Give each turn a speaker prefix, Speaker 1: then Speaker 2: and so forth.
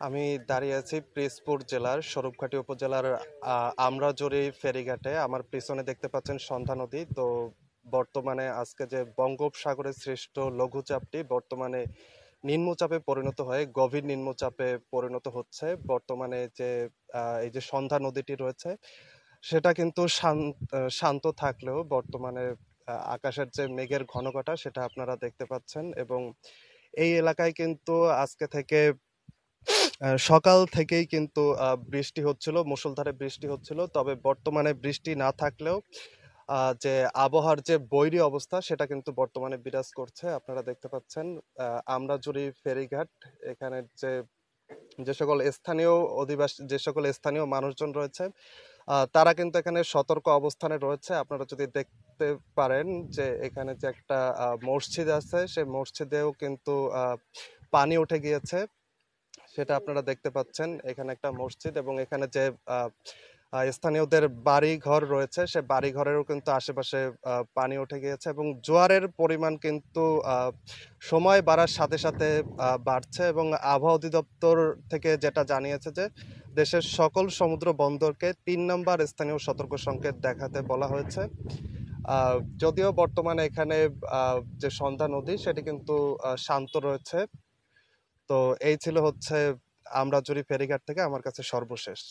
Speaker 1: আমি দাঁড়িয়ে আছি পিরোজপুর জেলার স্বরূপঘাটি উপজেলার আমরাজুরি ফেরিঘাটে। আমার পিছনে দেখতে পাচ্ছেন সন্ধ্যা নদী। তো বর্তমানে আজকে যে বঙ্গোপসাগরে সৃষ্ট লঘুচাপটি বর্তমানে নিম্নচাপে পরিণত হয়ে গভীর নিম্নচাপে পরিণত হচ্ছে। বর্তমানে যে এই যে সন্ধ্যা নদীটি রয়েছে সেটা কিন্তু শান্ত থাকলেও বর্তমানে আকাশের যে মেঘের ঘনঘটা সেটা আপনারা দেখতে পাচ্ছেন। এবং এই এলাকায় কিন্তু আজকে থেকে সকাল থেকেই কিন্তু বৃষ্টি হচ্ছিল, মুষলধারে বৃষ্টি হচ্ছিল। তবে বর্তমানে বৃষ্টি না থাকলেও যে আবহাওয়ার যে বৈরী অবস্থা সেটা কিন্তু বর্তমানে বিরাজ করছে। আপনারা দেখতে পাচ্ছেন আমরাজুরি ফেরিঘাট, এখানে যে যে সকল স্থানীয় অধিবাসী, যে সকল স্থানীয় মানুষজন রয়েছে তারা কিন্তু এখানে সতর্ক অবস্থানে রয়েছে। আপনারা যদি দেখতে পারেন যে এখানে যে একটা মসজিদ আছে, সেই মসজিদেও কিন্তু পানি উঠে গিয়েছে, সেটা আপনারা দেখতে পাচ্ছেন। এখানে একটা মসজিদ এবং এখানে যে আহ, স্থানীয়দের বাড়ি ঘর রয়েছে, সে বাড়ি ঘরেরও কিন্তু আশেপাশে পানি উঠে গিয়েছে এবং জোয়ারের পরিমাণ কিন্তু সময় বাড়ার সাথে সাথে বাড়ছে। এবং আবহাওয়া অধিদপ্তর থেকে যেটা জানিয়েছে যে দেশের সকল সমুদ্র বন্দরকে ৩ নম্বর স্থানীয় সতর্ক সংকেত দেখাতে বলা হয়েছে। যদিও বর্তমানে এখানে যে সন্ধ্যা নদী সেটি কিন্তু শান্ত রয়েছে। তো এই ছিল হচ্ছে আমরাজুরি ফেরিঘাট থেকে আমার কাছে সর্বশেষ।